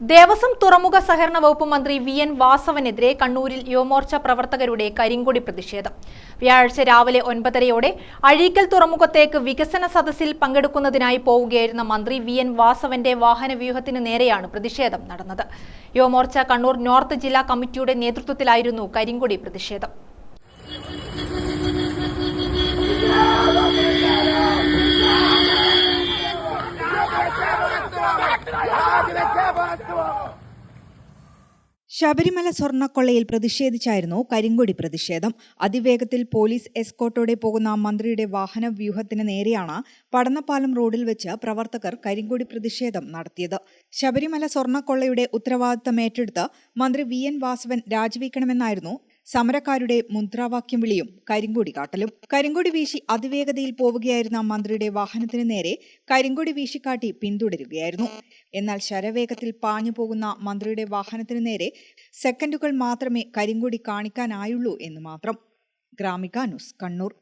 ദേവസ്വം തുറമുഖ സഹകരണ വകുപ്പ് മന്ത്രി വി.എൻ. വാസവനെതിരെ കണ്ണൂരിൽ യുവമോർച്ച പ്രവർത്തകരുടെ കരിങ്കൊടി പ്രതിഷേധം. വ്യാഴാഴ്ച രാവിലെ 9:30 അഴീക്കൽ തുറമുഖത്തേക്ക് വികസന സദസ്സിൽ പങ്കെടുക്കുന്നതിനായി പോവുകയായിരുന്ന മന്ത്രി വി.എൻ. വാസവന്റെ വാഹനവ്യൂഹത്തിന് നേരെയാണ് പ്രതിഷേധം നടന്നത്. യുവമോർച്ച കണ്ണൂർ നോർത്ത് ജില്ലാ കമ്മിറ്റിയുടെ നേതൃത്വത്തിലായിരുന്നു കരിങ്കൊടി പ്രതിഷേധം. ശബരിമല സ്വർണ്ണക്കൊള്ളയിൽ പ്രതിഷേധിച്ചായിരുന്നു കരിങ്കൊടി പ്രതിഷേധം. അതിവേഗത്തിൽ പോലീസ് എസ്കോർട്ടോടെ പോകുന്ന മന്ത്രിയുടെ വാഹനവ്യൂഹത്തിന് നേരെയാണ് പടന്നപ്പാലം റോഡിൽ വെച്ച് പ്രവർത്തകർ കരിങ്കൊടി പ്രതിഷേധം നടത്തിയത്. ശബരിമല സ്വർണ്ണക്കൊള്ളയുടെ ഉത്തരവാദിത്തം ഏറ്റെടുത്ത് മന്ത്രി വി.എൻ. വാസവൻ രാജിവെക്കണമെന്നായിരുന്നു സമരക്കാരുടെ മുദ്രാവാക്യം വിളിയും കരിങ്കൊടി കാട്ടലും. കരിങ്കൊടി വീശി അതിവേഗതയിൽ പോവുകയായിരുന്ന മന്ത്രിയുടെ വാഹനത്തിന് നേരെ കരിങ്കൊടി വീശിക്കാട്ടി പിന്തുടരുകയായിരുന്നു. എന്നാൽ ശരവേഗത്തിൽ പാഞ്ഞു പോകുന്ന മന്ത്രിയുടെ വാഹനത്തിന് നേരെ സെക്കൻഡുകൾ മാത്രമേ കരിങ്കൊടി കാണിക്കാനായുള്ളൂ എന്ന് മാത്രം. ഗ്രാമിക ന്യൂസ്, കണ്ണൂർ.